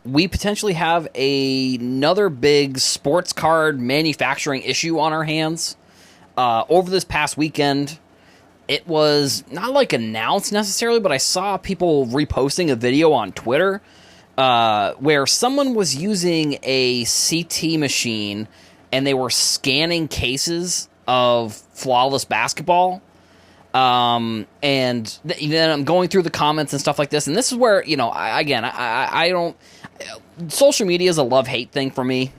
we potentially have another big sports card manufacturing issue on our hands. Over this past weekend, it was not like announced necessarily, but I saw people reposting a video on Twitter where someone was using a CT machine and they were scanning cases of Flawless Basketball. And then I'm going through the comments and stuff like this, and this is where, I don't... Social media is a love-hate thing for me.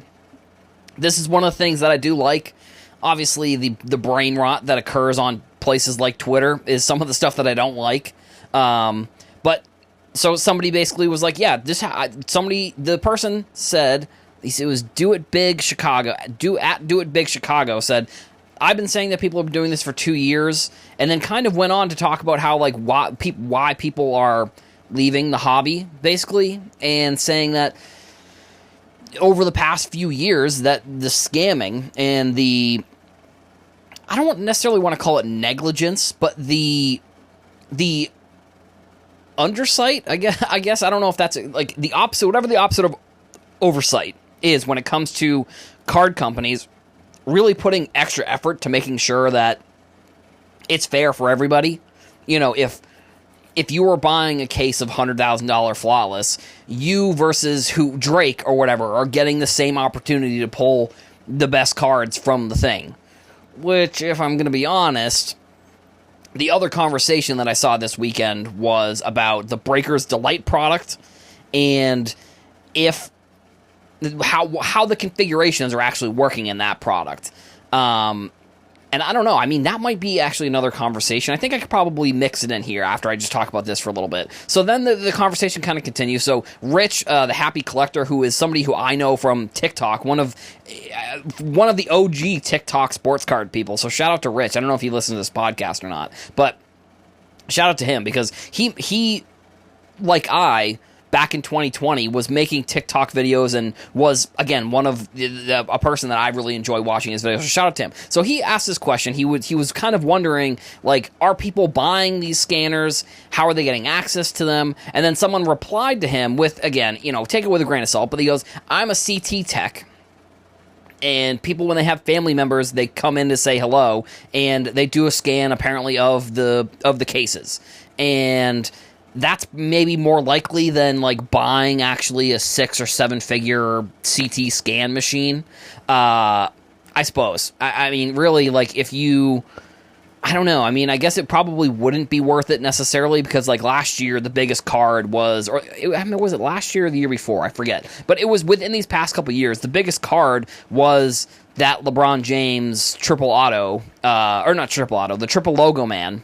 This is one of the things that I do like. Obviously, the brain rot that occurs on places like Twitter is some of the stuff that I don't like. But so somebody basically was like, yeah, the person said, it was Do It Big Chicago, Do It Big Chicago said, I've been saying that people have been doing this for 2 years, and then kind of went on to talk about how, like, why people are leaving the hobby, basically, and saying that over the past few years that the scamming and I don't necessarily want to call it negligence, but the undersight, I guess, I don't know if that's like the opposite, whatever the opposite of oversight is when it comes to card companies really putting extra effort to making sure that it's fair for everybody. If you were buying a case of $100,000 Flawless, you versus Drake or whatever are getting the same opportunity to pull the best cards from the thing. Which, if I'm going to be honest, the other conversation that I saw this weekend was about the Breaker's Delight product and how the configurations are actually working in that product. And I don't know. I mean, that might be actually another conversation. I think I could probably mix it in here after I just talk about this for a little bit. So then the conversation kind of continues. So Rich, the Happy Collector, who is somebody who I know from TikTok, one of the OG TikTok sports card people. So shout out to Rich. I don't know if he listens to this podcast or not, but shout out to him because he like back in 2020, was making TikTok videos and was, again, one of a person that I really enjoy watching his videos. So shout out to him. So he asked this question. He was kind of wondering, like, are people buying these scanners? How are they getting access to them? And then someone replied to him with, again, take it with a grain of salt, but he goes, I'm a CT tech. And people, when they have family members, they come in to say hello, and they do a scan, apparently, of the cases. And that's maybe more likely than, like, buying actually a 6 or 7 figure CT scan machine. I suppose. I mean, really, like, I don't know. I mean, I guess it probably wouldn't be worth it necessarily because, like, last year, the biggest card was, was it last year or the year before? I forget. But it was within these past couple years. The biggest card was that LeBron James triple auto, or not triple auto, the triple logo man,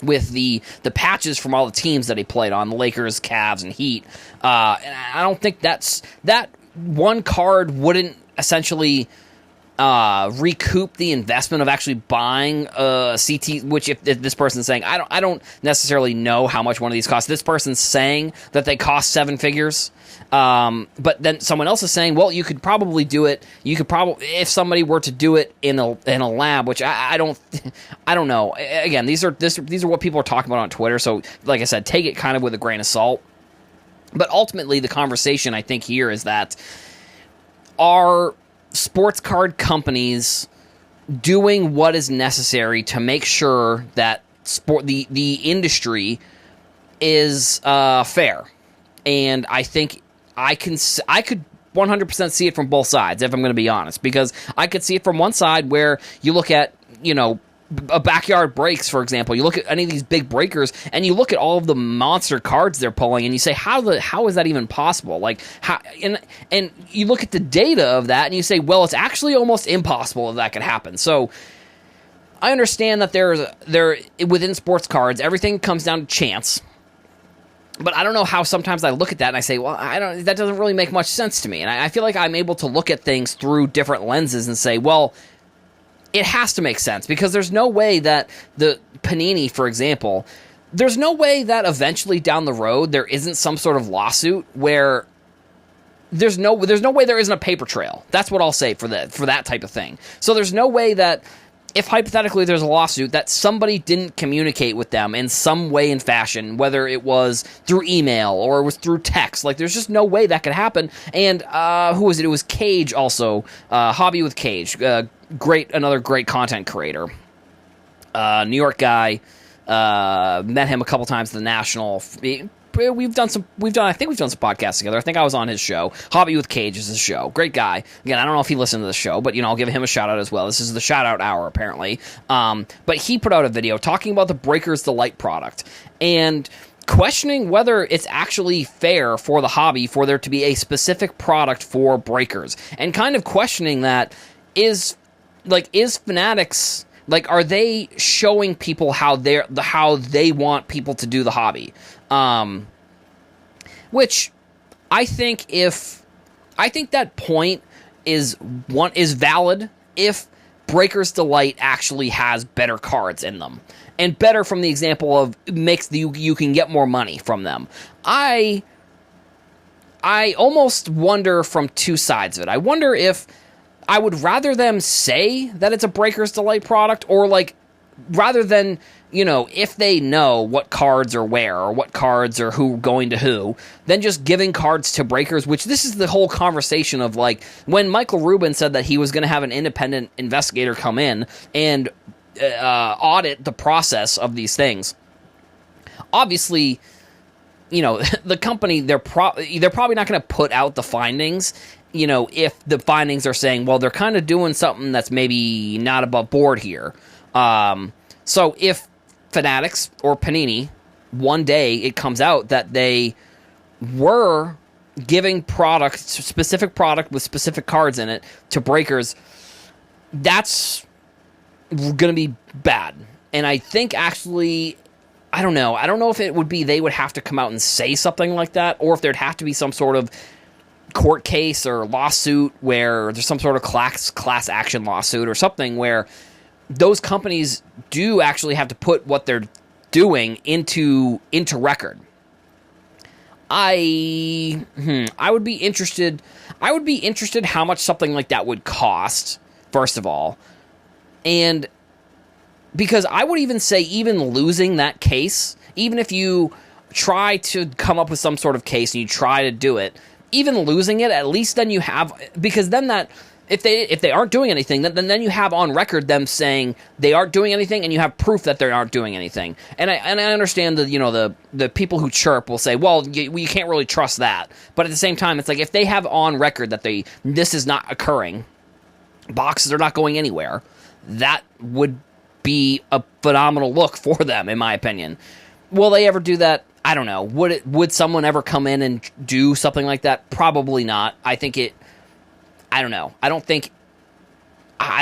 with the patches from all the teams that he played on, the Lakers, Cavs, and Heat. And I don't think that one card wouldn't essentially recoup the investment of actually buying a CT, which if this person's saying, I don't necessarily know how much one of these costs. This person's saying that they cost 7 figures. But then someone else is saying, well, you could probably do it. You could probably, if somebody were to do it in a lab, which I don't know. Again, these are what people are talking about on Twitter. So, like I said, take it kind of with a grain of salt. But ultimately, the conversation I think here is that are sports card companies doing what is necessary to make sure that the industry is fair? And I think I could 100% see it from both sides, if I'm going to be honest, because I could see it from one side where you look at, a Backyard Breaks, for example. You look at any of these big breakers, and you look at all of the monster cards they're pulling, and you say, how is that even possible? Like, how? And you look at the data of that, and you say, well, it's actually almost impossible that could happen. So I understand that there within sports cards, everything comes down to chance. But I don't know how sometimes I look at that and I say, well, that doesn't really make much sense to me. And I feel like I'm able to look at things through different lenses and say, well, it has to make sense, because there's no way that the Panini, for example, there's no way that eventually down the road there isn't some sort of lawsuit where there's no way there isn't a paper trail. That's what I'll say for that type of thing. So there's no way that if hypothetically there's a lawsuit that somebody didn't communicate with them in some way and fashion, whether it was through email or it was through text, like there's just no way that could happen. And who was it? It was Cage also, Hobby with Cage, another great content creator, New York guy. Met him a couple times at the National. We've done some podcasts together. I think I was on his show. Hobby with Cage is his show. Great guy. Again, I don't know if he listened to the show, but I'll give him a shout out as well. This is the shout out hour apparently. But he put out a video talking about the Breakers Delight product and questioning whether it's actually fair for the hobby for there to be a specific product for breakers, and kind of questioning that is Fanatics, like, are they showing people how they want people to do the hobby? Which I think that point is valid if Breakers Delight actually has better cards in them, and better from the example of you can get more money from them. I almost wonder from two sides of it. I wonder if I would rather them say that it's a Breakers Delight product, or like rather than, if they know what cards are where or what cards are who going to who, then just giving cards to breakers, which this is the whole conversation of, like, when Michael Rubin said that he was going to have an independent investigator come in and audit the process of these things. Obviously, the company, they're probably not going to put out the findings, if the findings are saying, well, they're kind of doing something that's maybe not above board here. So if Fanatics or Panini, one day it comes out that they were giving specific product with specific cards in it to breakers, that's going to be bad. And I think actually, I don't know if it would be they would have to come out and say something like that, or if there'd have to be some sort of court case or lawsuit where there's some sort of class action lawsuit or something where those companies do actually have to put what they're doing into record. I would be interested how much something like that would cost, first of all. And because I would even say, even losing that case, even if you try to come up with some sort of case and you try to do it, even losing it, at least then you have, because then that, if they aren't doing anything, then you have on record them saying they aren't doing anything, and you have proof that they aren't doing anything. And I understand that the people who chirp will say, well, you can't really trust that. But at the same time, it's like, if they have on record that this is not occurring, boxes are not going anywhere, that would be a phenomenal look for them, in my opinion. Will they ever do that? I don't know. Would someone ever come in and do something like that? Probably not. I don't know. I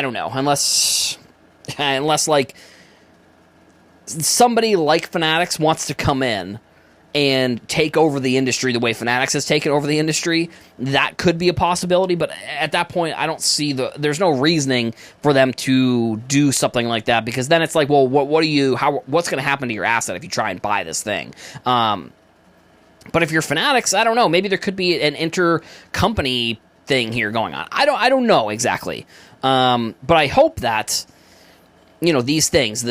don't know. Unless like somebody like Fanatics wants to come in and take over the industry the way Fanatics has taken over the industry, that could be a possibility. But at that point, I don't see there's no reasoning for them to do something like that, because then it's like, well, what's going to happen to your asset if you try and buy this thing? But if you're Fanatics, I don't know. Maybe there could be an intercompany thing here going on. I don't know exactly. But I hope that, these things,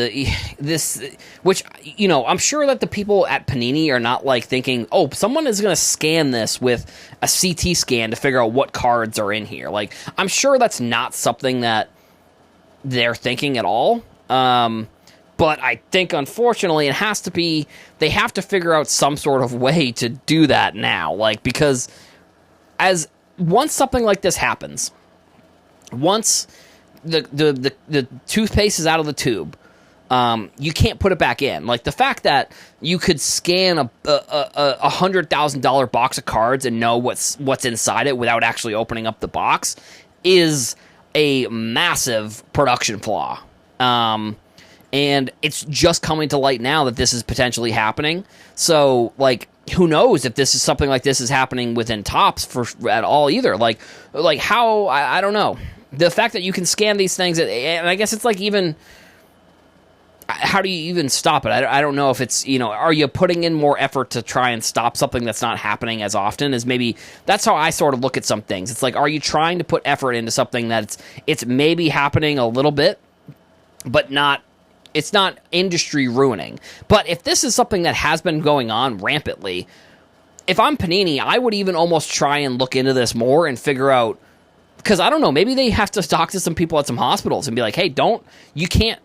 which, I'm sure that the people at Panini are not like thinking, oh, someone is going to scan this with a CT scan to figure out what cards are in here. Like, I'm sure that's not something that they're thinking at all. But I think, unfortunately, they have to figure out some sort of way to do that now. Like, because once something like this happens, once the toothpaste is out of the tube, you can't put it back in. Like, the fact that you could scan a $100,000 box of cards and know what's inside it without actually opening up the box is a massive production flaw. And it's just coming to light now that this is potentially happening. So, like, who knows if this is something like this is happening within Topps at all either. Like how, I don't know. The fact that you can scan these things, and I guess it's like, even, how do you even stop it? I don't know if it's, are you putting in more effort to try and stop something that's not happening as often? That's how I sort of look at some things. It's like, are you trying to put effort into something that's maybe happening a little bit, but it's not industry ruining. But if this is something that has been going on rampantly, if I'm Panini, I would even almost try and look into this more and figure out, because I don't know, maybe they have to talk to some people at some hospitals and be like, hey, you can't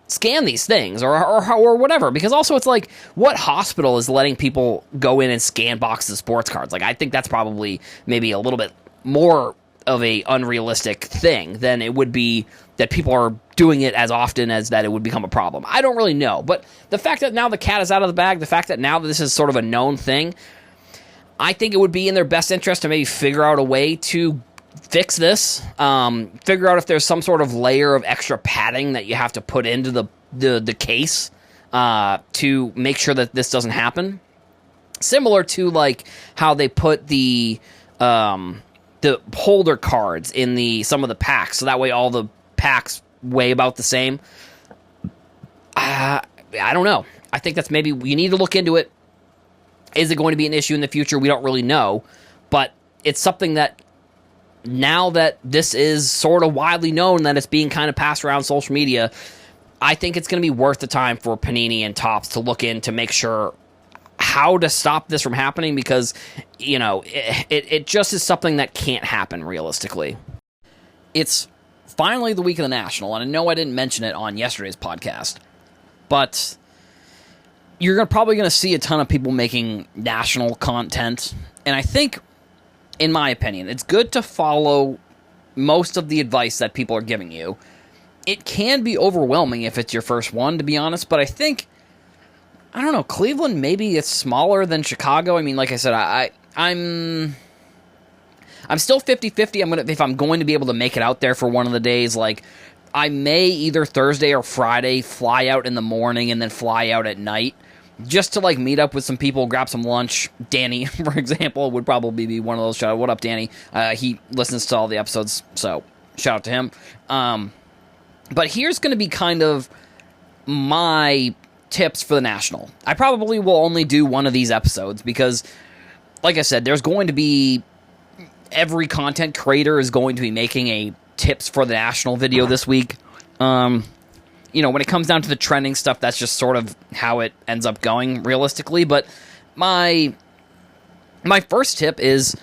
scan these things or whatever. Because also it's like, what hospital is letting people go in and scan boxes of sports cards? Like, I think that's probably maybe a little bit more of a unrealistic thing than it would be that people are doing it as often as that it would become a problem. I don't really know. But the fact that now the cat is out of the bag, the fact that now this is sort of a known thing, I think it would be in their best interest to maybe figure out a way to fix this, figure out if there's some sort of layer of extra padding that you have to put into the case to make sure that this doesn't happen. Similar to like how they put the holder cards in some of the packs, so that way all the packs weigh about the same. I don't know. I think that's maybe you need to look into it. Is it going to be an issue in the future? We don't really know, but it's something that now that this is sort of widely known, that it's being kind of passed around social media, I think it's going to be worth the time for Panini and Topps to look in to make sure how to stop this from happening, because, you know, it just is something that can't happen realistically. It's finally the week of the National, and I know I didn't mention it on yesterday's podcast, but you're probably going to see a ton of people making national content, and I think, in my opinion, it's good to follow most of the advice that people are giving you. It can be overwhelming if it's your first one, to be honest, but I think, I don't know, Cleveland maybe it's smaller than Chicago. I mean, like I said, I'm still 50-50. If I'm going to be able to make it out there for one of the days, like, I may either Thursday or Friday fly out in the morning and then fly out at night, just to, like, meet up with some people, grab some lunch. Danny, for example, would probably be one of those. Shout out, what up, Danny? He listens to all the episodes, so shout out to him. But here's going to be kind of my tips for the National. I probably will only do one of these episodes because, like I said, there's going to be... every content creator is going to be making a tips for the National video this week. You know, when it comes down to the trending stuff, that's just sort of how it ends up going realistically. But my first tip is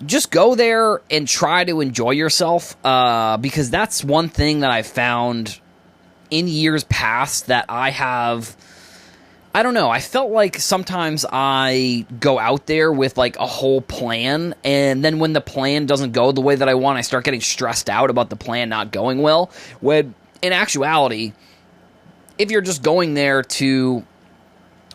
just go there and try to enjoy yourself, because that's one thing that I've found in years past that I don't know, I felt like sometimes I go out there with, like, a whole plan, and then when the plan doesn't go the way that I want, I start getting stressed out about the plan not going well, when, in actuality, if you're just going there to,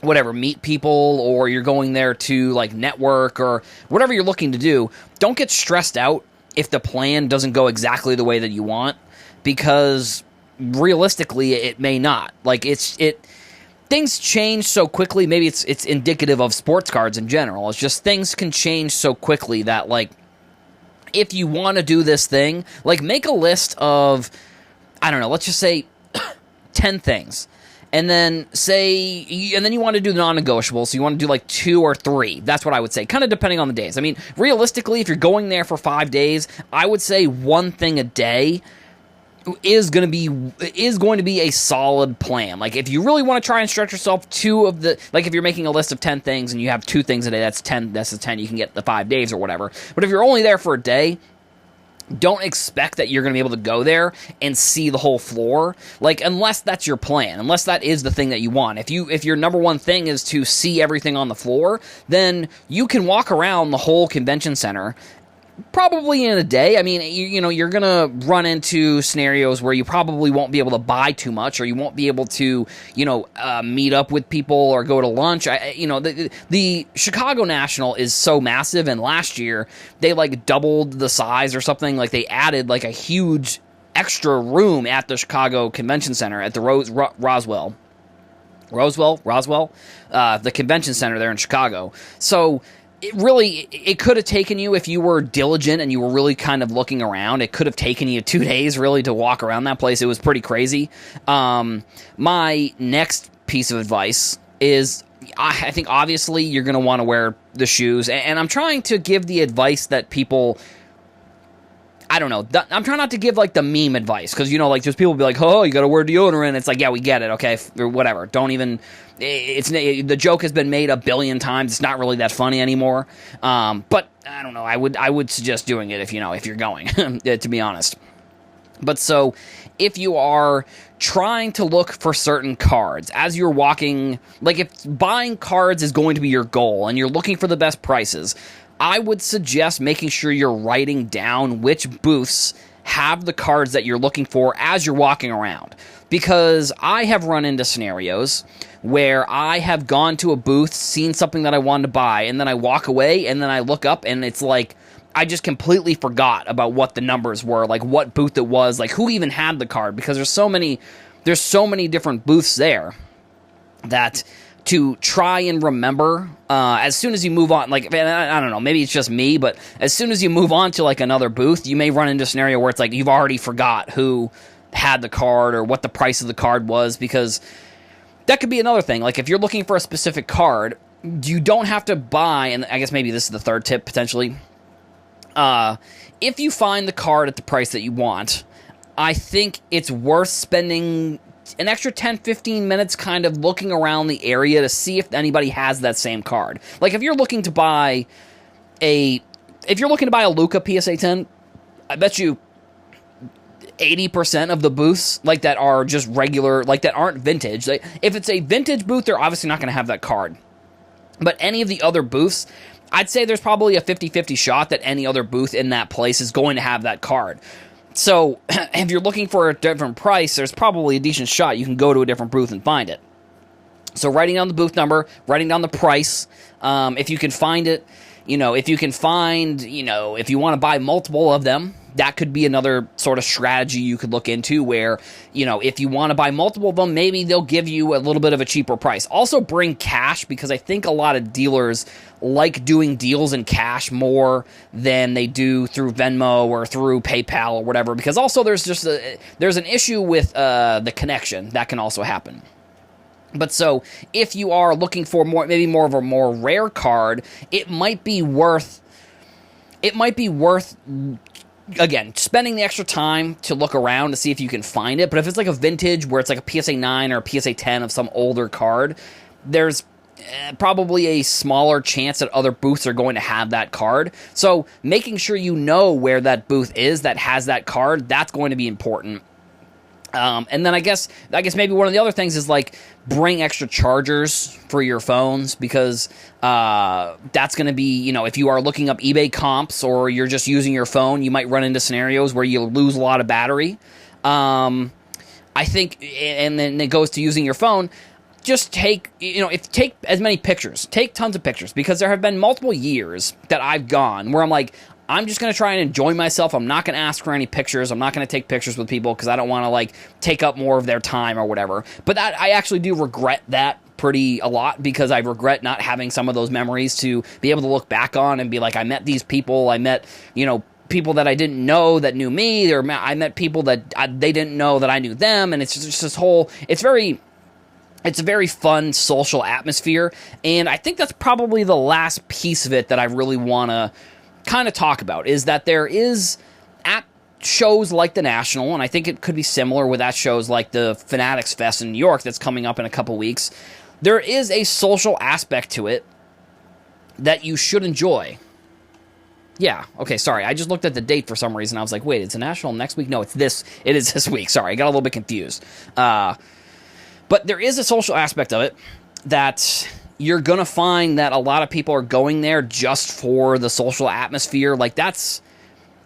whatever, meet people, or you're going there to, like, network, or whatever you're looking to do, don't get stressed out if the plan doesn't go exactly the way that you want, because realistically, it may not. Like, things change so quickly. Maybe it's indicative of sports cards in general. It's just things can change so quickly that, like, if you want to do this thing, like, make a list of, I don't know, let's just say 10 things. And then you want to do the non-negotiables, so you want to do like 2 or 3. That's what I would say, kind of depending on the days. I mean, realistically, if you're going there for 5 days, I would say one thing a day is going to be a solid plan. Like, if you really want to try and stretch yourself, like, if you're making a list of 10 things and you have 2 things a day, that's 10, that's the 10 you can get the 5 days or whatever. But if you're only there for a day, don't expect that you're going to be able to go there and see the whole floor, like, unless that's your plan, unless that is the thing that you want. If your number one thing is to see everything on the floor, then you can walk around the whole convention center probably in a day. I mean, you know, you're going to run into scenarios where you probably won't be able to buy too much, or you won't be able to, you know, meet up with people or go to lunch. The Chicago National is so massive, and last year they, like, doubled the size or something. Like, they added, like, a huge extra room at the Chicago Convention Center at the Roswell, the convention center there in Chicago. So it could have taken you, if you were diligent and you were really kind of looking around, it could have taken you 2 days really to walk around that place. It was pretty crazy. My next piece of advice is, I think obviously you're going to want to wear the shoes, and I'm trying to give the advice that people I don't know. I'm trying not to give, like, the meme advice, because, like, just people be like, oh, you gotta wear deodorant. It's like, yeah, we get it, okay, or whatever. Don't even, the joke has been made a billion times. It's not really that funny anymore. But, I don't know, I would suggest doing it if you're going, to be honest. But so, if you are trying to look for certain cards as you're walking, like if buying cards is going to be your goal and you're looking for the best prices, I would suggest making sure you're writing down which booths have the cards that you're looking for as you're walking around. Because I have run into scenarios where I have gone to a booth, seen something that I wanted to buy, and then I walk away, and then I look up, and it's like, I just completely forgot about what the numbers were, like what booth it was, like who even had the card, because there's so many different booths there that to try and remember, as soon as you move on, like, I don't know, maybe it's just me, but as soon as you move on to like another booth, you may run into a scenario where it's like you've already forgot who had the card or what the price of the card was, because that could be another thing. Like if you're looking for a specific card, you don't have to buy, and I guess maybe this is the third tip potentially. If you find the card at the price that you want, I think it's worth spending an extra 10-15 minutes kind of looking around the area to see if anybody has that same card. Like if you're looking to buy a Luka PSA 10, I bet you 80% of the booths like that are just regular, like that aren't vintage. Like, if it's a vintage booth, they're obviously not going to have that card. But any of the other booths, I'd say there's probably a 50-50 shot that any other booth in that place is going to have that card. So, if you're looking for a different price, there's probably a decent shot you can go to a different booth and find it. So, writing down the booth number, writing down the price, if you can find it, if you want to buy multiple of them, that could be another sort of strategy you could look into where, if you want to buy multiple of them, maybe they'll give you a little bit of a cheaper price. Also bring cash, because I think a lot of dealers like doing deals in cash more than they do through Venmo or through PayPal or whatever, because also there's an issue with the connection that can also happen. But so, if you are looking for maybe more of a more rare card, it might be worth, again, spending the extra time to look around to see if you can find it. But if it's like a vintage where it's like a PSA 9 or a PSA 10 of some older card, there's probably a smaller chance that other booths are going to have that card. So making sure you know where that booth is that has that card, that's going to be important. And then I guess maybe one of the other things is like bring extra chargers for your phones, because that's going to be, if you are looking up eBay comps or you're just using your phone, you might run into scenarios where you lose a lot of battery. I think, and then it goes to using your phone. Just take as many pictures, take tons of pictures, because there have been multiple years that I've gone where I'm like, I'm just going to try and enjoy myself. I'm not going to ask for any pictures. I'm not going to take pictures with people because I don't want to like take up more of their time or whatever. But that, I actually do regret that a lot, because I regret not having some of those memories to be able to look back on and be like, I met these people. I met, people that I didn't know that knew me, or I met people that they didn't know that I knew them. And it's just this whole, it's a very fun social atmosphere. And I think that's probably the last piece of it that I really want to kind of talk about, is that there is, at shows like the National, and I think it could be similar with at shows like the Fanatics Fest in New York that's coming up in a couple weeks, there is a social aspect to it that you should enjoy. Yeah, okay, sorry, I just looked at the date for some reason. I was like, wait, it's a National next week? No, it is this week. Sorry, I got a little bit confused. But there is a social aspect of it that you're going to find that a lot of people are going there just for the social atmosphere. Like, that's,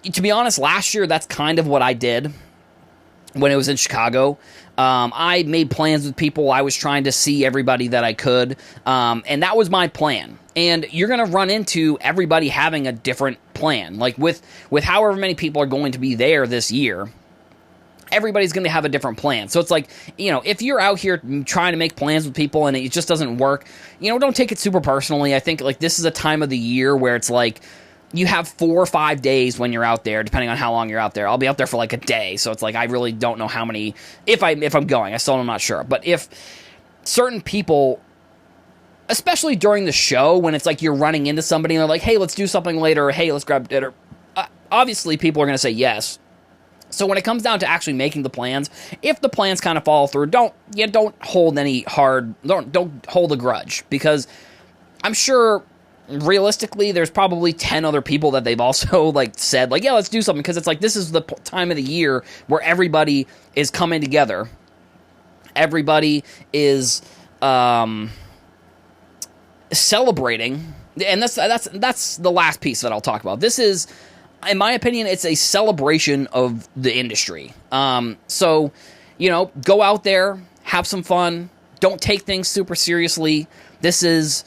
to be honest, last year, that's kind of what I did when it was in Chicago. I made plans with people. I was trying to see everybody that I could, and that was my plan. And you're going to run into everybody having a different plan. Like, with however many people are going to be there this year, everybody's going to have a different plan. So it's like, if you're out here trying to make plans with people and it just doesn't work, don't take it super personally. I think, like, this is a time of the year where it's like, you have 4 or 5 days when you're out there, depending on how long you're out there. I'll be out there for like a day. So it's like, I really don't know how many, if I'm going, I still am not sure. But if certain people, especially during the show, when it's like you're running into somebody and they're like, hey, let's do something later, or hey, let's grab dinner, obviously people are going to say yes. So when it comes down to actually making the plans, if the plans kind of fall through, don't hold don't hold a grudge, because I'm sure realistically there's probably 10 other people that they've also like said like, yeah, let's do something, because it's like this is the time of the year where everybody is coming together. Everybody is celebrating, and that's the last piece that I'll talk about. This is, in my opinion, it's a celebration of the industry. So, go out there, have some fun. Don't take things super seriously. This is,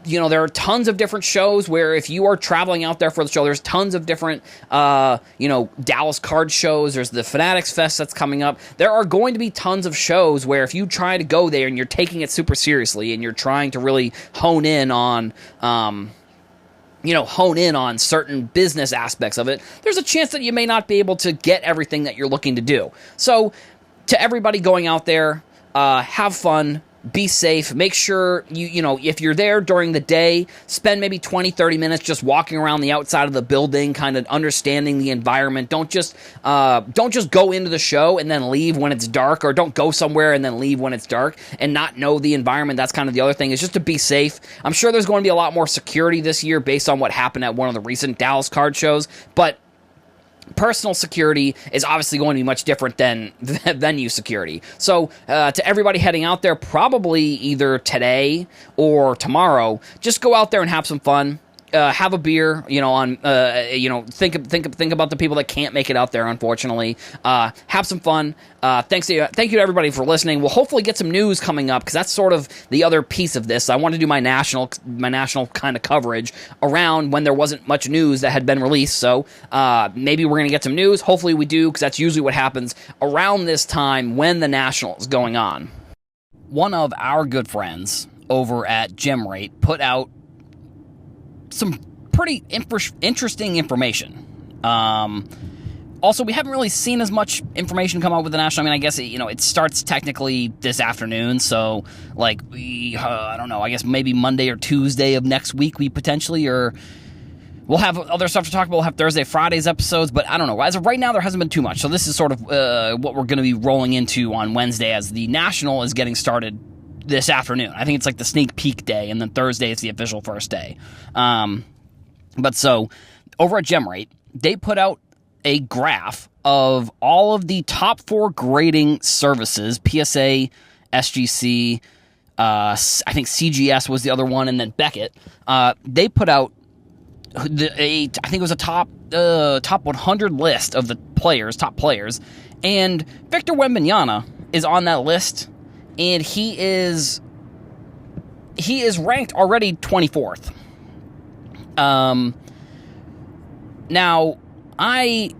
there are tons of different shows where if you are traveling out there for the show, there's tons of different, Dallas card shows. There's the Fanatics Fest that's coming up. There are going to be tons of shows where if you try to go there and you're taking it super seriously and you're trying to really hone in on certain business aspects of it, there's a chance that you may not be able to get everything that you're looking to do. So, to everybody going out there, have fun, be safe, make sure if you're there during the day, spend maybe 20-30 minutes just walking around the outside of the building, kind of understanding the environment. Don't just go into the show and then leave when it's dark, or don't go somewhere and then leave when it's dark and not know the environment. That's kind of the other thing, is just to be safe. I'm sure there's going to be a lot more security this year based on what happened at one of the recent Dallas card shows, but personal security is obviously going to be much different than venue security. So to everybody heading out there, probably either today or tomorrow, just go out there and have some fun. Have a beer, think about the people that can't make it out there, unfortunately. Have some fun. Thank you to everybody for listening. We'll hopefully get some news coming up, because that's sort of the other piece of this. I want to do my national kind of coverage around when there wasn't much news that had been released. So maybe we're going to get some news. Hopefully we do, because that's usually what happens around this time when the national is going on. One of our good friends over at Gem Rate put out some pretty interesting information. Also, we haven't really seen as much information come out with the national. I mean, I guess it starts technically this afternoon, so like I don't know. I guess maybe Monday or Tuesday of next week we'll have other stuff to talk about. We'll have Thursday, Friday's episodes, but I don't know. As of right now, there hasn't been too much. So this is sort of what we're going to be rolling into on Wednesday, as the national is getting started this afternoon. I think it's like the sneak peek day, and then Thursday is the official first day. But so, over at GemRate, they put out a graph of all of the top 4 grading services: PSA, SGC, I think CGS was the other one, and then Beckett. They put out I think it was a top 100 list of the top players, and Victor Wembanyama is on that list. And he is ranked already 24th. Now, I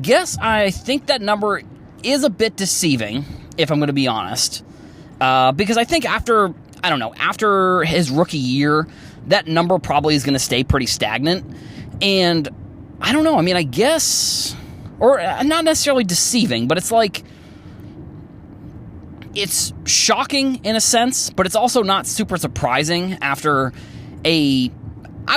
guess I think that number is a bit deceiving, if I'm going to be honest, because I think after his rookie year, that number probably is going to stay pretty stagnant. And I don't know. I mean, I guess, or not necessarily deceiving, but it's like, it's shocking in a sense, but it's also not super surprising after I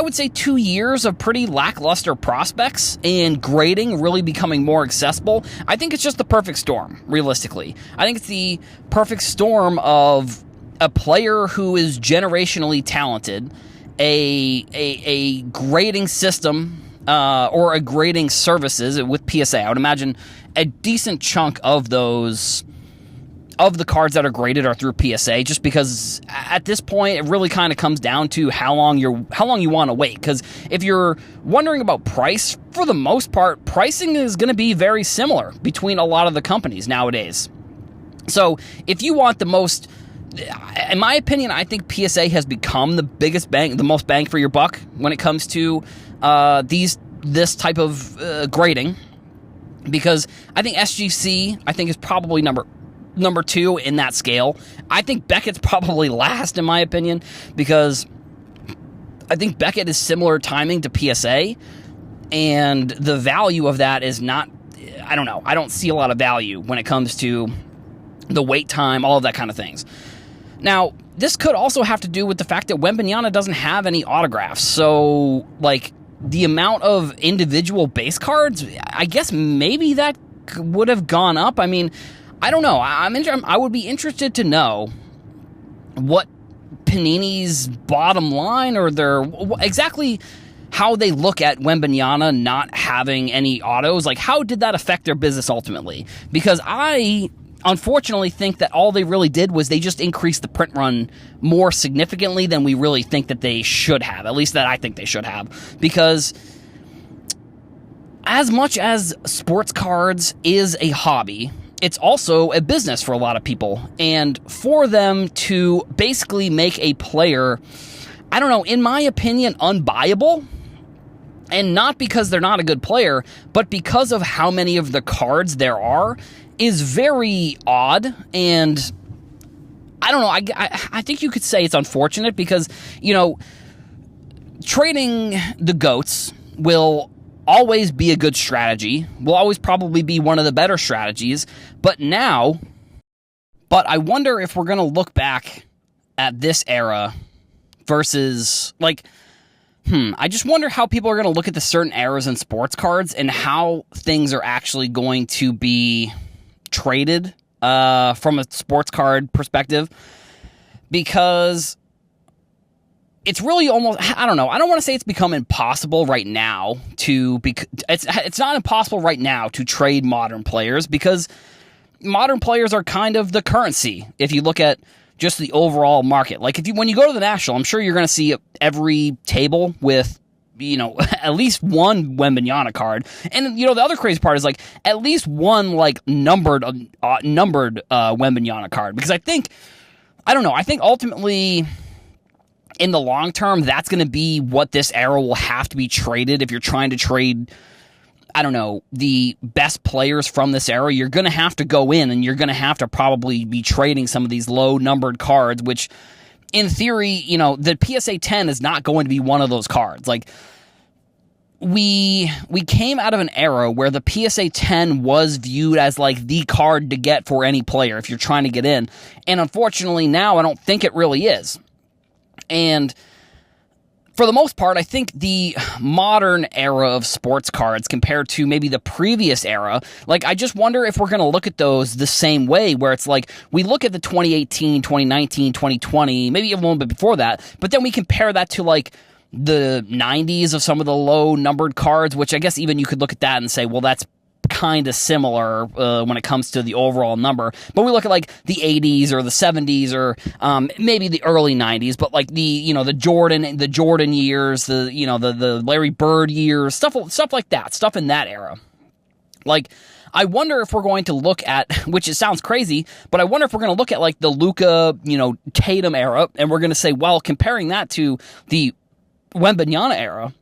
would say 2 years of pretty lackluster prospects and grading really becoming more accessible. I think it's just the perfect storm, realistically. I think it's the perfect storm of a player who is generationally talented, a grading system, or a grading services with PSA. I would imagine a decent chunk of those of the cards that are graded are through PSA, just because at this point it really kind of comes down to how long you want to wait. Because if you're wondering about price, for the most part, pricing is going to be very similar between a lot of the companies nowadays. So if you want the most, in my opinion, I think PSA has become the most bang for your buck when it comes to this type of grading, because I think SGC is probably number 2 in that scale. I think Beckett's probably last, in my opinion, because I think Beckett is similar timing to PSA, and the value of that is not, I don't know, I don't see a lot of value when it comes to the wait time, all of that kind of things. Now, this could also have to do with the fact that Wembanyama doesn't have any autographs, so, like, the amount of individual base cards, I guess maybe that would have gone up. I mean, I don't know. I would be interested to know what Panini's bottom line or their exactly how they look at Wembanyama not having any autos. Like, how did that affect their business ultimately? Because I unfortunately think that all they really did was they just increased the print run more significantly than we really think that they should have. At least that I think they should have. Because as much as sports cards is a hobby, it's also a business for a lot of people. And for them to basically make a player, I don't know, in my opinion, unbuyable, and not because they're not a good player, but because of how many of the cards there are, is very odd. And I don't know, I think you could say it's unfortunate because, you know, trading the GOATs will always be a good strategy, will always probably be one of the better strategies, but I wonder if we're going to look back at this era versus, like, I just wonder how people are going to look at the certain eras in sports cards and how things are actually going to be traded from a sports card perspective, because it's really almost, I don't know, I don't want to say it's become impossible right now it's not impossible right now to trade modern players, because modern players are kind of the currency if you look at just the overall market. Like, when you go to the National, I'm sure you're going to see every table with, you know, at least one Wembanyama card. And, you know, the other crazy part is, like, at least one, like, numbered Wembanyama card. Because I think ultimately, in the long term, that's going to be what this era will have to be traded. If you're trying to trade, I don't know, the best players from this era, you're going to have to go in and you're going to have to probably be trading some of these low-numbered cards, which, in theory, you know, the PSA 10 is not going to be one of those cards. Like, we came out of an era where the PSA 10 was viewed as, like, the card to get for any player if you're trying to get in. And unfortunately, now I don't think it really is. And for the most part, I think the modern era of sports cards compared to maybe the previous era, like, I just wonder if we're going to look at those the same way, where it's like we look at the 2018, 2019, 2020, maybe a little bit before that, but then we compare that to, like, the 90s of some of the low-numbered cards, which I guess even you could look at that and say, well, that's kind of similar when it comes to the overall number. But we look at, like, the 80s or the 70s or maybe the early 90s, but, like, the, you know, the Jordan years, the, you know, the Larry Bird years, stuff like that, stuff in that era. Like, I wonder if we're going to look at, which it sounds crazy, but I wonder if we're going to look at, like, the Luka, you know, Tatum era, and we're going to say, well, comparing that to the Wembanyama era,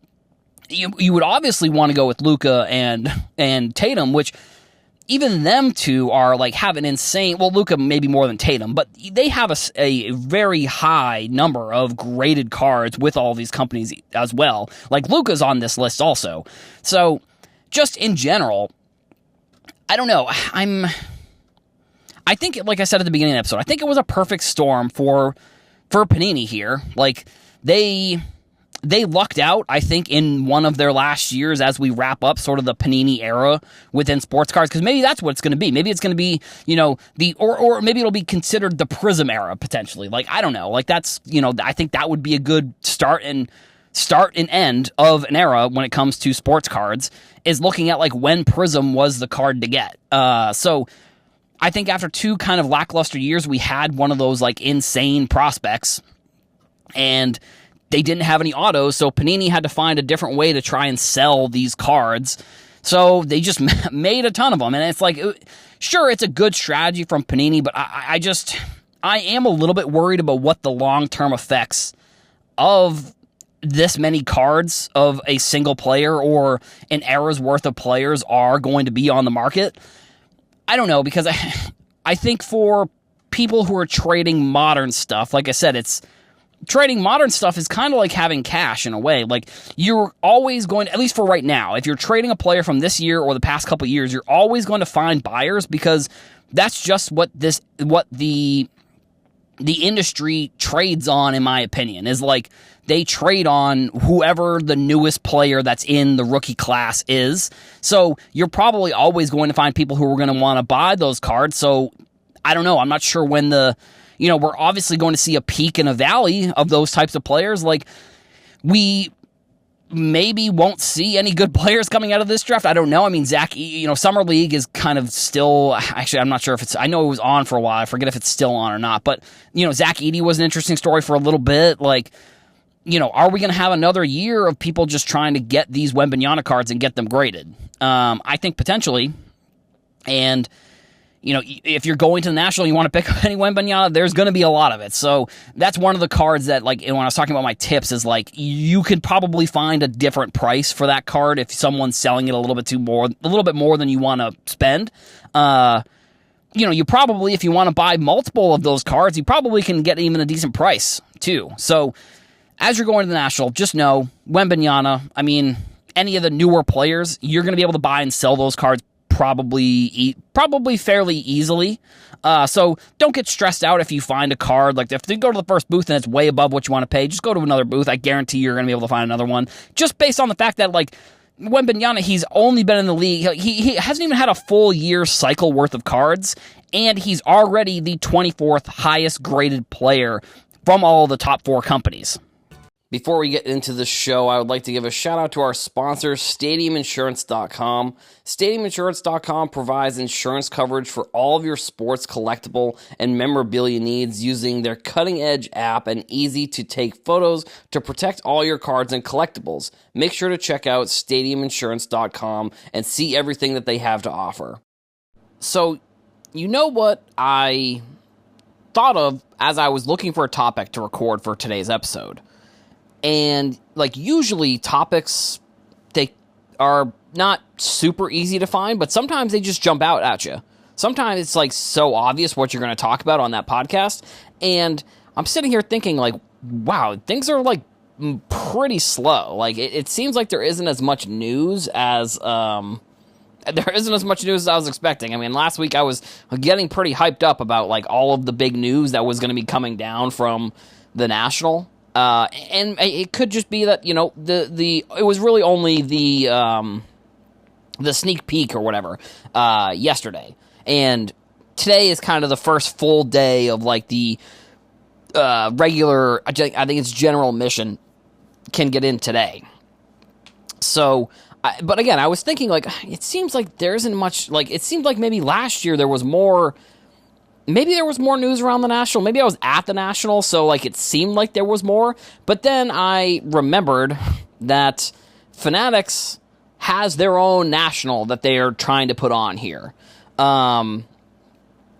you would obviously want to go with Luka and Tatum, which even them two are, like, have an insane, well, Luka maybe more than Tatum, but they have a very high number of graded cards with all these companies as well. Like, Luka's on this list also. So, just in general, I don't know. I think, like I said at the beginning of the episode, I think it was a perfect storm for Panini here. Like, they lucked out, I think, in one of their last years as we wrap up sort of the Panini era within sports cards, because maybe that's what it's going to be. Maybe it's going to be, you know, or maybe it'll be considered the Prism era, potentially. Like, I don't know. Like, that's, you know, I think that would be a good start and end of an era when it comes to sports cards, is looking at, like, when Prism was the card to get. So I think after two kind of lackluster years, we had one of those, like, insane prospects, and they didn't have any autos, so Panini had to find a different way to try and sell these cards. So they just made a ton of them. And it's like, sure, it's a good strategy from Panini, but I am a little bit worried about what the long-term effects of this many cards of a single player or an era's worth of players are going to be on the market. I don't know, because I think for people who are trading modern stuff, like I said, trading modern stuff is kind of like having cash in a way. Like, you're always going to, at least for right now, if you're trading a player from this year or the past couple years, you're always going to find buyers, because that's just what the the industry trades on, in my opinion, is like they trade on whoever the newest player that's in the rookie class is. So you're probably always going to find people who are going to want to buy those cards. So I don't know. I'm not sure when we're obviously going to see a peak and a valley of those types of players. Like, we maybe won't see any good players coming out of this draft. I don't know. I mean, Summer League is kind of still, actually, I'm not sure if it's, I know it was on for a while. I forget if it's still on or not. But, Zach Edey was an interesting story for a little bit. Like, are we going to have another year of people just trying to get these Wembanyama cards and get them graded? I think potentially. And, if you're going to the National, you want to pick up any Wembanyama, there's going to be a lot of it. So that's one of the cards that, like, when I was talking about my tips, is like, you could probably find a different price for that card if someone's selling it a little bit more than you want to spend. You probably, if you want to buy multiple of those cards, you probably can get even a decent price too. So as you're going to the National, just know Wembanyama, I mean, any of the newer players, you're going to be able to buy and sell those cards probably fairly easily. So don't get stressed out if you find a card. Like, if you go to the first booth and it's way above what you want to pay, just go to another booth. I guarantee you're going to be able to find another one. Just based on the fact that, like, Wembanyama, he's only been in the league. He hasn't even had a full year cycle worth of cards, and he's already the 24th highest graded player from all the top 4 companies. Before we get into the show, I would like to give a shout out to our sponsor, StadiumInsurance.com. StadiumInsurance.com provides insurance coverage for all of your sports, collectible, and memorabilia needs using their cutting-edge app and easy-to-take photos to protect all your cards and collectibles. Make sure to check out StadiumInsurance.com and see everything that they have to offer. So, you know what I thought of as I was looking for a topic to record for today's episode? And, like, usually topics, they are not super easy to find, but sometimes they just jump out at you. Sometimes it's, like, so obvious what you're going to talk about on that podcast, and I'm sitting here thinking, like, wow, things are, like, pretty slow. Like, it seems like there isn't as much news as I was expecting. I mean, last week I was getting pretty hyped up about, like, all of the big news that was going to be coming down from the National. And it could just be that, it was really only the sneak peek or whatever, yesterday. And today is kind of the first full day of, like, the, regular, I think it's general admission can get in today. So, but again, I was thinking, like, it seems like there isn't much, like, it seemed like maybe last year there was more. Maybe there was more news around the National. Maybe I was at the National, so, like, it seemed like there was more. But then I remembered that Fanatics has their own National that they are trying to put on here.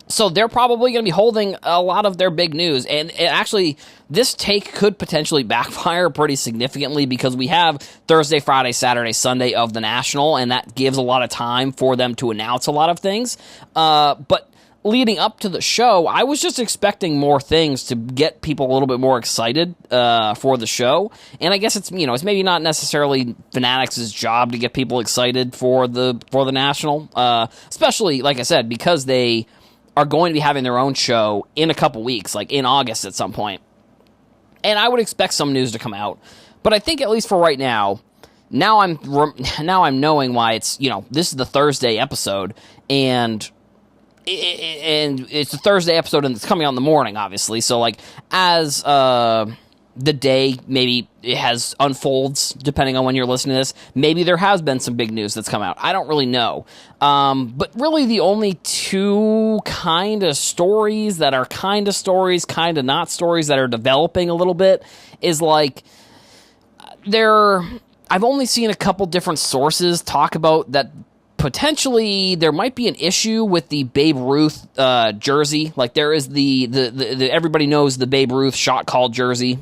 So they're probably going to be holding a lot of their big news. And actually, this take could potentially backfire pretty significantly because we have Thursday, Friday, Saturday, Sunday of the National, and that gives a lot of time for them to announce a lot of things. But leading up to the show, I was just expecting more things to get people a little bit more excited for the show. And I guess it's maybe not necessarily Fanatics' job to get people excited for the National, especially, like I said, because they are going to be having their own show in a couple weeks, like in August at some point. And I would expect some news to come out. But I think at least for right now I'm knowing why it's, this is the Thursday episode, and it's a Thursday episode, and it's coming out in the morning, obviously. So, like, as the day maybe it has unfolds, depending on when you're listening to this, maybe there has been some big news that's come out. I don't really know. But really, the only two kind of stories that are kind of stories, kind of not stories that are developing a little bit is, like, I've only seen a couple different sources talk about that. Potentially, there might be an issue with the Babe Ruth jersey. Like, there is the everybody knows the Babe Ruth shot call jersey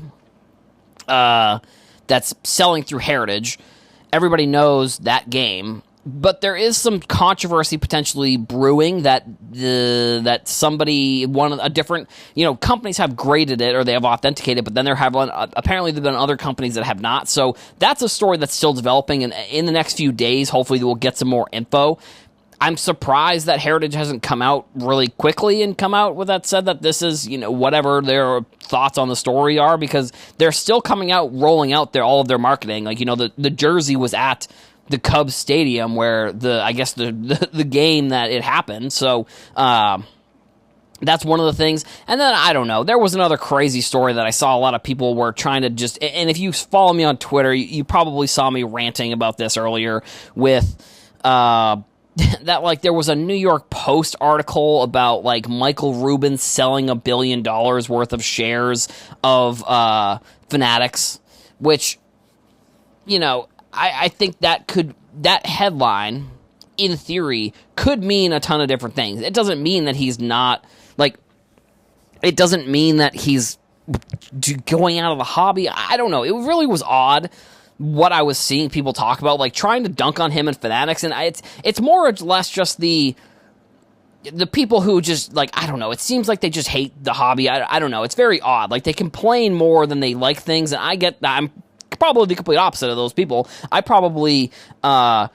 that's selling through Heritage. Everybody knows that game. But there is some controversy potentially brewing that somebody, companies have graded it or they have authenticated, but then apparently there have been other companies that have not. So that's a story that's still developing, and in the next few days, hopefully we'll get some more info. I'm surprised that Heritage hasn't come out really quickly and come out with that said that this is, whatever their thoughts on the story are, because they're still coming out, rolling out all of their marketing. Like, the jersey was at the Cubs stadium where the game that it happened. So, that's one of the things. And then, I don't know, there was another crazy story that I saw a lot of people were trying to just, and if you follow me on Twitter, you probably saw me ranting about this earlier with, that, like, there was a New York Post article about, like, Michael Rubin selling $1 billion worth of shares of Fanatics, which, I think that headline, in theory, could mean a ton of different things. It doesn't mean that he's not, it doesn't mean that he's going out of the hobby. I don't know. It really was odd what I was seeing people talk about, like trying to dunk on him and Fanatics, and it's more or less just the people who just, like, I don't know, it seems like they just hate the hobby. I don't know, it's very odd. Like, they complain more than they like things, and I get that. I'm probably the complete opposite of those people. I probably talk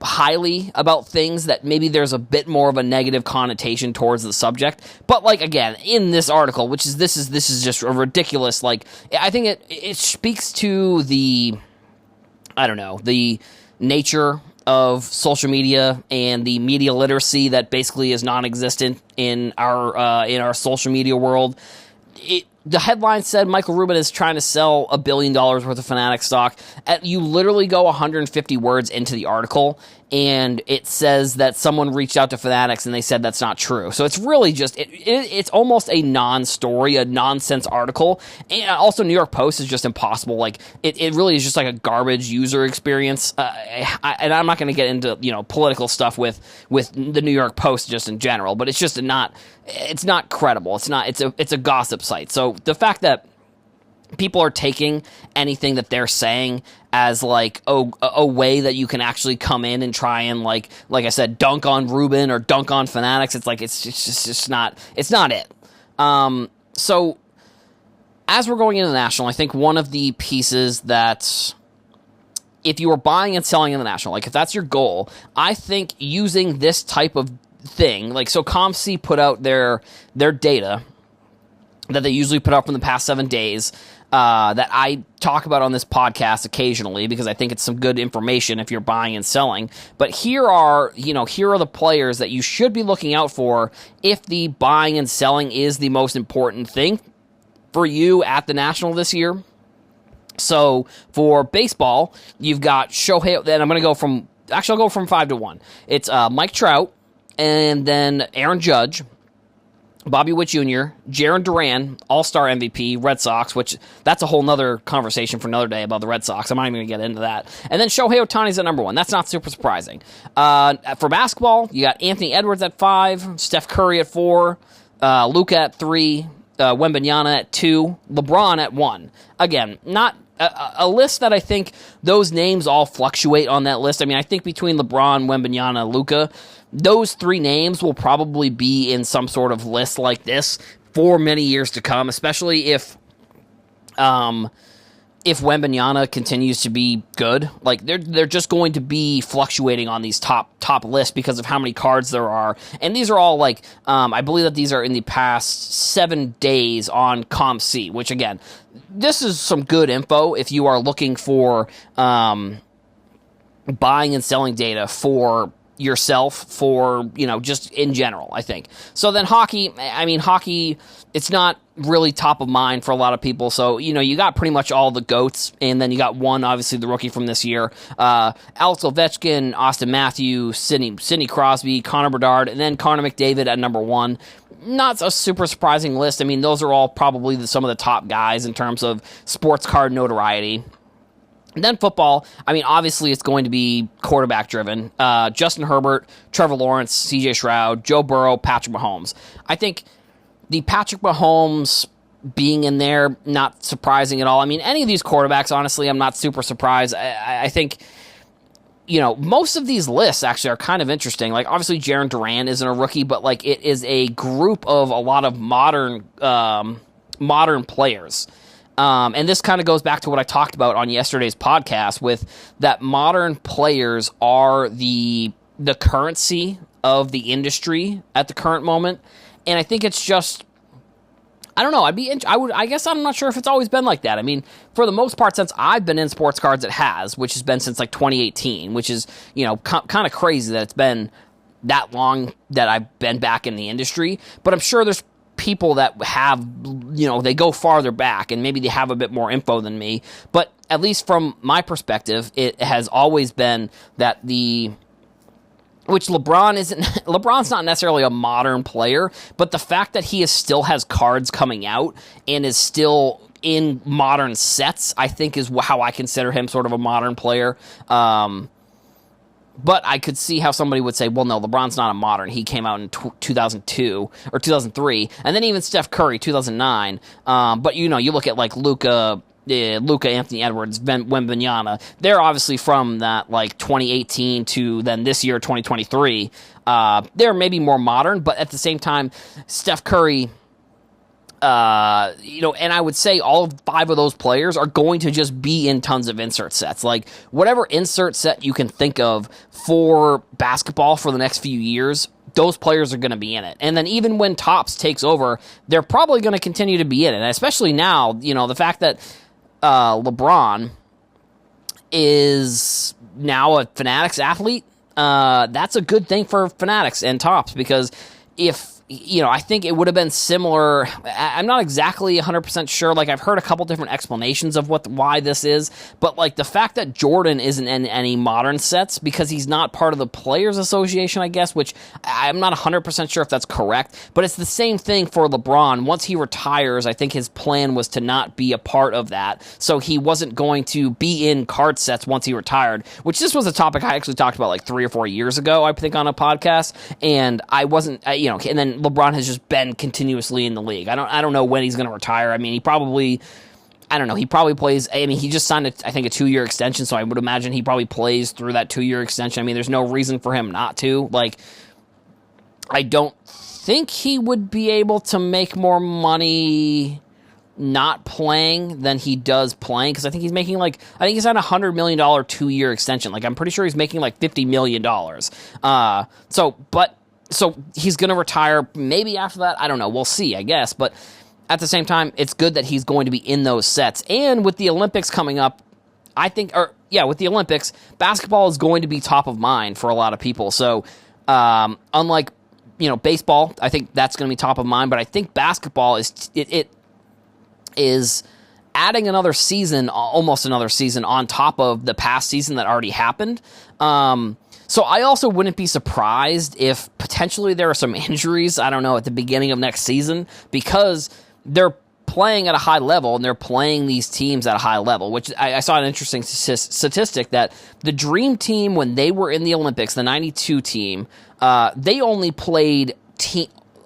highly about things that maybe there's a bit more of a negative connotation towards the subject. But, like, again, in this article, which is this is just a ridiculous, like, I think it speaks to the nature of social media and the media literacy that basically is non-existent in our social media world. The headline said Michael Rubin is trying to sell $1 billion worth of Fanatic stock. You literally go 150 words into the article, and it says that someone reached out to Fanatics and they said that's not true. So it's really just, it's almost a non-story, a nonsense article. And also, New York Post is just impossible. Like, it really is just like a garbage user experience. And I'm not going to get into, political stuff with the New York Post just in general, but it's just it's not credible. It's a gossip site. So the fact that people are taking anything that they're saying as, like, a way that you can actually come in and try and, like I said, dunk on Rubin or dunk on Fanatics, it's like, it's just not it. So as we're going into the National, I think one of the pieces that, if you are buying and selling in the National, like, if that's your goal, I think using this type of thing, like, so ComC put out their data that they usually put out from the past 7 days, that I talk about on this podcast occasionally because I think it's some good information if you're buying and selling. But here are the players that you should be looking out for if the buying and selling is the most important thing for you at the National this year. So for baseball, you've got Shohei, then I'll go from 5 to 1. It's Mike Trout, and then Aaron Judge, Bobby Witt Jr., Jarren Duran, All-Star MVP, Red Sox, which that's a whole nother conversation for another day about the Red Sox. I'm not even going to get into that. And then Shohei Ohtani's at number 1. That's not super surprising. For basketball, you got Anthony Edwards at 5, Steph Curry at 4, Luka at 3, Wembanyama at 2, LeBron at 1. Again, not a list that I think those names all fluctuate on that list. I mean, I think between LeBron, Wembanyama, Luka, those 3 names will probably be in some sort of list like this for many years to come, especially if Wembanyama continues to be good. Like, they're just going to be fluctuating on these top lists because of how many cards there are. And these are all, like, I believe that these are in the past 7 days on ComC, which, again, this is some good info if you are looking for buying and selling data for yourself, for, just in general, I think. So then hockey, it's not really top of mind for a lot of people. So, you got pretty much all the GOATs, and then you got one, obviously, the rookie from this year. Alex Ovechkin, Austin Matthews, Sidney Crosby, Connor Bedard, and then Connor McDavid at number 1. Not a super surprising list. I mean, those are all probably some of the top guys in terms of sports card notoriety. And then football, obviously it's going to be quarterback-driven. Justin Herbert, Trevor Lawrence, C.J. Stroud, Joe Burrow, Patrick Mahomes. I think the Patrick Mahomes being in there, not surprising at all. Any of these quarterbacks, honestly, I'm not super surprised. I think, most of these lists actually are kind of interesting. Like, obviously, Jarren Duran isn't a rookie, but, like, it is a group of a lot of modern players. And this kind of goes back to what I talked about on yesterday's podcast with that modern players are the the currency of the industry at the current moment. And I think it's just, I don't know. I guess I'm not sure if it's always been like that. I mean, for the most part, since I've been in sports cards, it has, which has been since like 2018, which is, kind of crazy that it's been that long that I've been back in the industry. But I'm sure there's people that have, they go farther back and maybe they have a bit more info than me. But at least from my perspective, it has always been that which LeBron's not necessarily a modern player, but the fact that he still has cards coming out and is still in modern sets, I think is how I consider him sort of a modern player. But I could see how somebody would say, well, no, LeBron's not a modern. He came out in 2002 or 2003, and then even Steph Curry, 2009. But, you look at like Luka, Anthony Edwards, Wembanyama, they're obviously from that like 2018 to then this year, 2023. They're maybe more modern, but at the same time, Steph Curry, and I would say all 5 of those players are going to just be in tons of insert sets. Like whatever insert set you can think of for basketball for the next few years, those players are going to be in it. And then even when Topps takes over, they're probably going to continue to be in it. And especially now, the fact that LeBron is now a Fanatics athlete, that's a good thing for Fanatics and Topps, because if I think it would have been similar. I'm not exactly 100% sure. Like, I've heard a couple different explanations of why this is, but like the fact that Jordan isn't in any modern sets because he's not part of the Players Association, I guess, which I'm not 100% sure if that's correct, but it's the same thing for LeBron. Once he retires, I think his plan was to not be a part of that, so he wasn't going to be in card sets once he retired, which this was a topic I actually talked about like 3 or 4 years ago, I think, on a podcast, and I wasn't, and then LeBron has just been continuously in the league. I don't know when he's going to retire. I mean, he probably plays. I mean, he just signed I think a 2-year extension, so I would imagine he probably plays through that 2-year extension. I mean, there's no reason for him not to. Like, I don't think he would be able to make more money not playing than he does playing, because I think he's making he's on a $100 million 2-year extension. Like, I'm pretty sure he's making like $50 million. So he's going to retire maybe after that. I don't know. We'll see, I guess. But at the same time, it's good that he's going to be in those sets. And with the Olympics coming up, with the Olympics, basketball is going to be top of mind for a lot of people. So unlike, baseball, I think that's going to be top of mind. But I think basketball is adding another season, almost another season, on top of the past season that already happened. So I also wouldn't be surprised if potentially there are some injuries, I don't know, at the beginning of next season, because they're playing at a high level and they're playing these teams at a high level, which I saw an interesting statistic that the Dream Team, when they were in the Olympics, the 92 team, they only played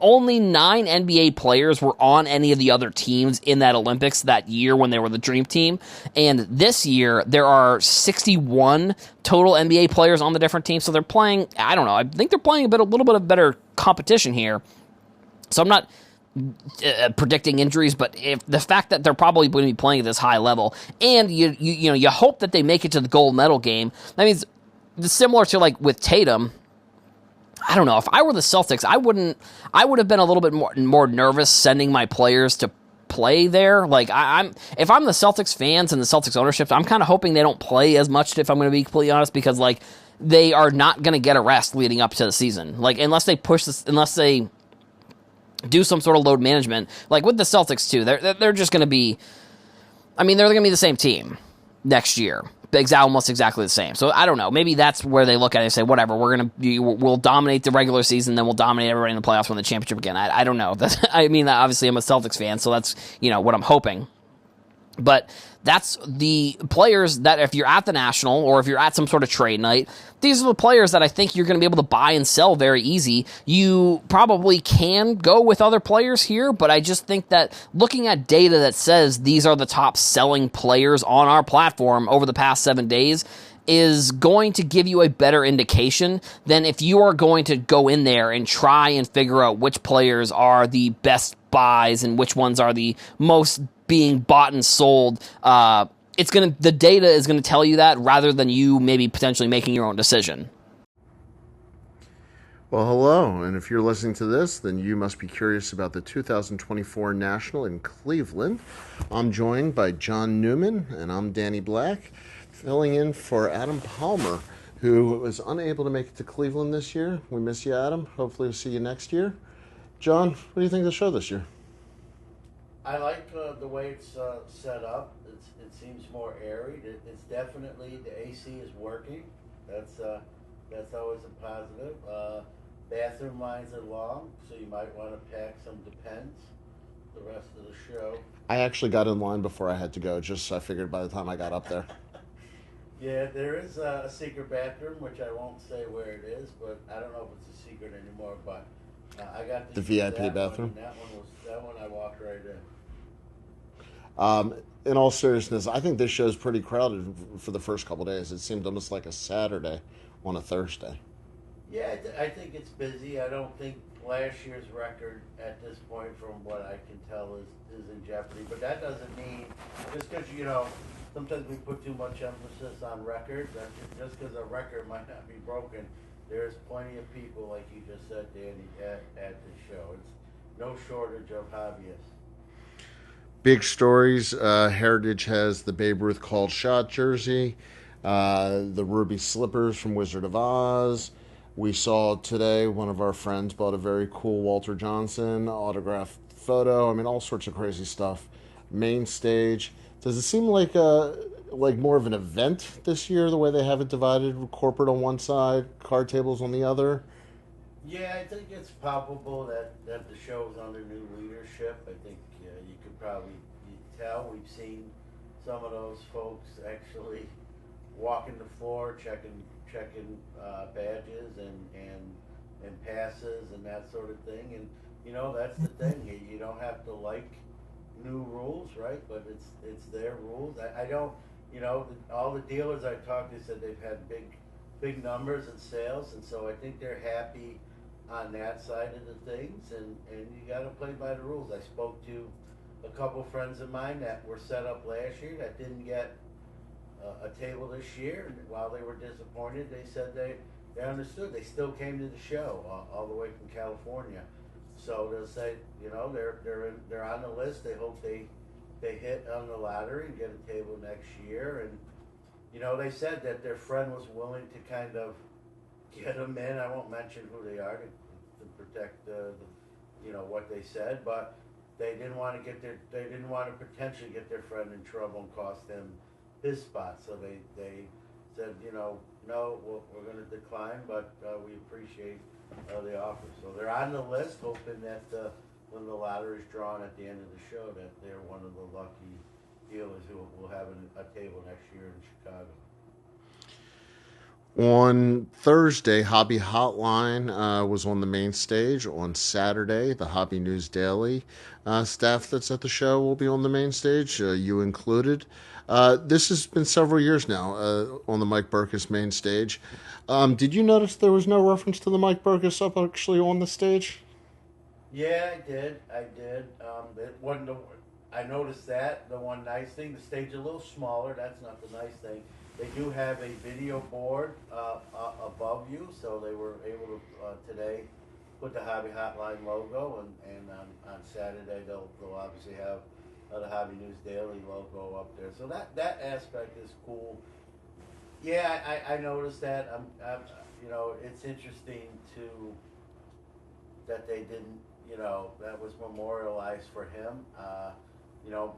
only 9 NBA players were on any of the other teams in that Olympics that year when they were the Dream Team. And this year, there are 61 total NBA players on the different teams. So they're playing, I don't know, I think they're playing a little bit of better competition here. So I'm not predicting injuries, but if the fact that they're probably going to be playing at this high level, and you hope that they make it to the gold medal game. That means, similar to like with Tatum, I don't know. If I were the Celtics, I would have been a little bit more nervous sending my players to play there. Like, if I'm the Celtics fans and the Celtics ownership, I'm kind of hoping they don't play as much, if I'm going to be completely honest, because like they are not going to get a rest leading up to the season. Like, unless they do some sort of load management, like with the Celtics too, they're just going to be. I mean, they're going to be the same team next year. Almost exactly the same. So I don't know. Maybe that's where they look at it and say, whatever, we'll dominate the regular season, then we'll dominate everybody in the playoffs, win the championship again. I don't know. I mean, obviously I'm a Celtics fan, so that's what I'm hoping. But that's the players that, if you're at the National or if you're at some sort of trade night, these are the players that I think you're going to be able to buy and sell very easy. You probably can go with other players here, but I just think that looking at data that says these are the top selling players on our platform over the past 7 days is going to give you a better indication than if you are going to go in there and try and figure out which players are the best buys and which ones are the most being bought and sold. The data is going to tell you that, rather than you maybe potentially making your own decision. Well, hello, and if you're listening to this, then you must be curious about the 2024 National in Cleveland. I'm joined by John Newman, and I'm Danny Black, filling in for Adam Palmer, who was unable to make it to Cleveland this year. We miss you, Adam. Hopefully, we'll see you next year. John, what do you think of the show this year? I like the way it's set up. It seems more airy. It's definitely the AC is working. That's always a positive. Bathroom lines are long, so you might want to pack some Depends the rest of the show. I actually got in line before I had to go, just I figured by the time I got up there. Yeah, there is a secret bathroom, which I won't say where it is, but I don't know if it's a secret anymore. But I got The to use VIP that one, bathroom. and that one I walked right in. In all seriousness, I think this show's pretty crowded for the first couple days. It seemed almost like a Saturday on a Thursday. Yeah, I think it's busy. I don't think last year's record at this point, from what I can tell, is in jeopardy. But that doesn't mean just because sometimes we put too much emphasis on records. That just because a record might not be broken, there's plenty of people, like you just said, Danny, at the show. It's no shortage of hobbyists. Big stories. Heritage has the Babe Ruth called shot jersey, the ruby slippers from Wizard of Oz. We saw today one of our friends bought a very cool Walter Johnson autographed photo. I mean, all sorts of crazy stuff. Main stage. Does it seem like more of an event this year? The way they have it divided, corporate on one side, card tables on the other. Yeah, I think it's palpable that the show's under new leadership. I think you could probably tell. We've seen some of those folks actually walking the floor, checking badges and passes and that sort of thing. And that's the thing. You don't have to like new rules, right? But it's their rules. I don't. All the dealers I talked to said they've had big numbers in sales, and so I think they're happy on that side of the things, and you got to play by the rules. I spoke to a couple friends of mine that were set up last year that didn't get a table this year, and while they were disappointed, they said they understood. They still came to the show all the way from California, so they'll say they're on the list. They hope they hit on the lottery and get a table next year, and they said that their friend was willing to kind of get them in. I won't mention who they are to protect what they said, but they didn't want to potentially get their friend in trouble and cost him his spot. So they said, no, we're going to decline, but we appreciate the offer. So they're on the list, hoping that when the lottery is drawn at the end of the show, that they're one of the lucky dealers who will have a table next year in Chicago. On Thursday, Hobby Hotline was on the main stage. On Saturday, the Hobby News Daily staff that's at the show will be on the main stage, you included. This has been several years now on the Mike Burkus main stage. Did you notice there was no reference to the Mike Burkus up actually on the stage? Yeah, I did. It wasn't I noticed that. The one nice thing, the stage is a little smaller. That's not the nice thing. They do have a video board above you, so they were able to today put the Hobby Hotline logo, and on Saturday they'll obviously have the Hobby News Daily logo up there. So that aspect is cool. Yeah, I noticed that. It's interesting to that they didn't, that was memorialized for him.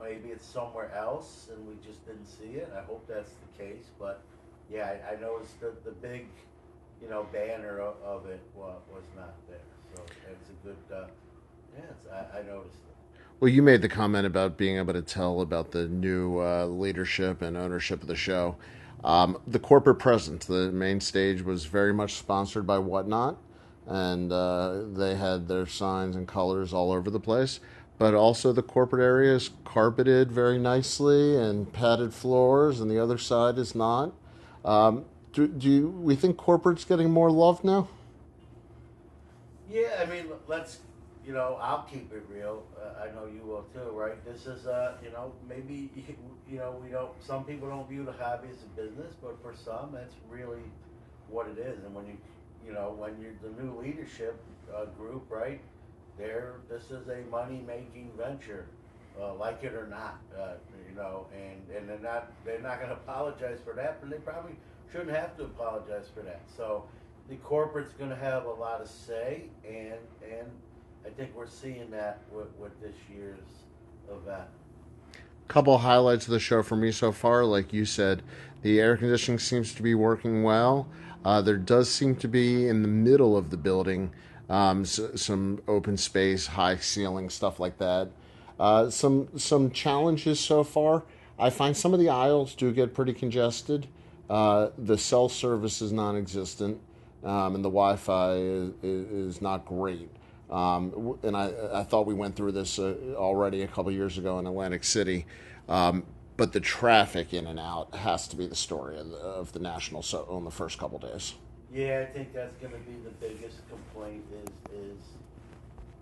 Maybe it's somewhere else and we just didn't see it. I hope that's the case. But yeah, I noticed the big, banner of it was not there. So it's a good, I noticed it. Well, you made the comment about being able to tell about the new leadership and ownership of the show. The corporate presence, the main stage was very much sponsored by Whatnot, and they had their signs and colors all over the place. But also the corporate area is carpeted very nicely and padded floors, and the other side is not. We think corporate's getting more love now? Yeah, I mean, I'll keep it real. I know you will too, right? This is, maybe, we don't, some people don't view the hobby as a business, but for some, that's really what it is. And when when you're the new leadership group, right? This is a money-making venture, like it or not. And they're not going to apologize for that, but they probably shouldn't have to apologize for that. So the corporate's going to have a lot of say, and I think we're seeing that with this year's event. Couple of highlights of the show for me so far. Like you said, the air conditioning seems to be working well. There does seem to be in the middle of the building some open space, high ceiling, stuff like that. Some challenges so far. I find some of the aisles do get pretty congested. The cell service is non-existent, and the Wi-Fi is not great. And I thought we went through this already a couple years ago in Atlantic City. But the traffic in and out has to be the story of the National on the first couple days. Yeah, I think that's going to be the biggest complaint is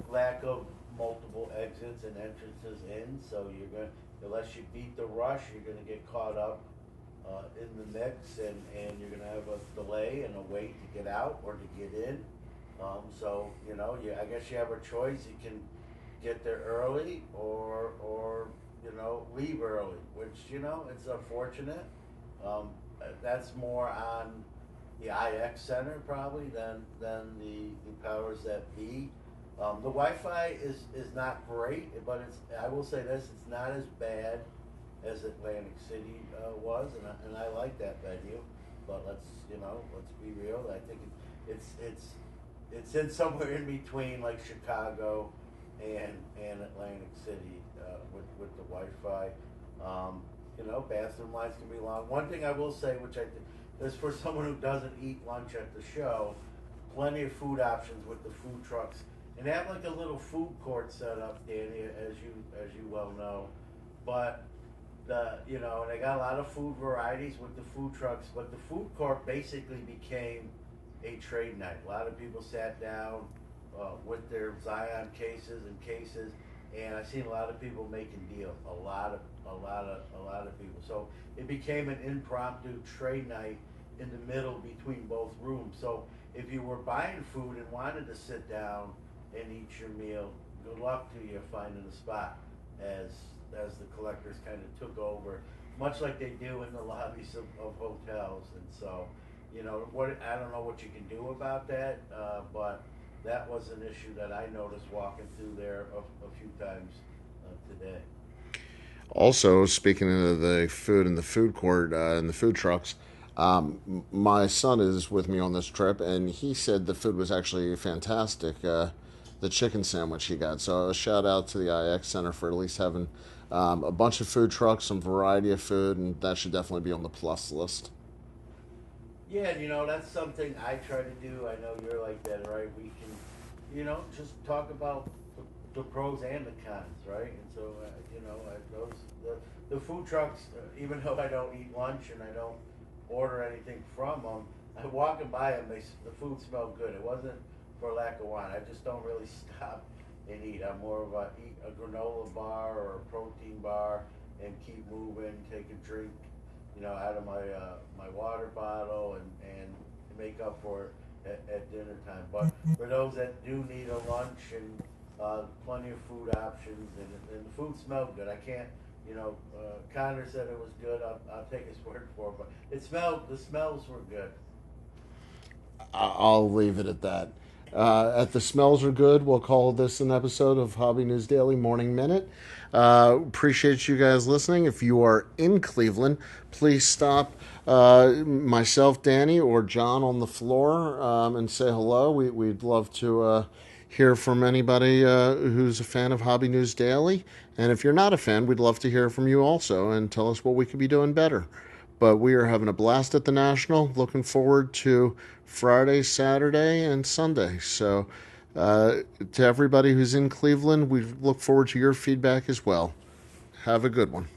lack of multiple exits and entrances in. So unless you beat the rush, you're going to get caught up in the mix, and you're going to have a delay and a wait to get out or to get in. I guess you have a choice. You can get there early or leave early, which, it's unfortunate. That's more on the IX Center probably than the powers that be. The Wi-Fi is not great, but I will say this, it's not as bad as Atlantic City was, and I like that venue. But let's be real. I think it's in somewhere in between, like Chicago and Atlantic City with the Wi-Fi. Bathroom lines can be long. One thing I will say, which I think is for someone who doesn't eat lunch at the show, plenty of food options with the food trucks, and they have like a little food court set up, Danny, as you well know. But and they got a lot of food varieties with the food trucks, but the food court basically became a trade night. A lot of people sat down with their Zion cases, and I've seen a lot of people making deals. A lot of people. So it became an impromptu trade night in the middle between both rooms. So if you were buying food and wanted to sit down and eat your meal, good luck to you finding a spot as the collectors kind of took over, much like they do in the lobbies of hotels. And so, I don't know what you can do about that, but that was an issue that I noticed walking through there a few times today. Also, speaking of the food in the food court and the food trucks, my son is with me on this trip, and he said the food was actually fantastic. The chicken sandwich he got. So a shout out to the IX Center for at least having a bunch of food trucks, some variety of food, and that should definitely be on the plus list. Yeah, that's something I try to do. I know you're like that, right? We can, just talk about the pros and the cons, right? And so, the food trucks, even though I don't eat lunch and I don't order anything from them, I walking by them, the food smelled good. It wasn't for lack of want. I just don't really stop and eat. I'm more of eat a granola bar or a protein bar and keep moving, take a drink, out of my water bottle and make up for it at dinner time. But for those that do need a lunch and plenty of food options, and the food smelled good. I can't, Connor said it was good. I'll take his word for it, but the smells were good. I'll leave it at that. At the smells are good, we'll call this an episode of Hobby News Daily Morning Minute. Appreciate you guys listening. If you are in Cleveland, please stop myself, Danny, or John on the floor and say hello. We'd love to hear from anybody who's a fan of Hobby News Daily. And if you're not a fan, we'd love to hear from you also and tell us what we could be doing better. But we are having a blast at the National. Looking forward to Friday, Saturday, and Sunday. So to everybody who's in Cleveland, we look forward to your feedback as well. Have a good one.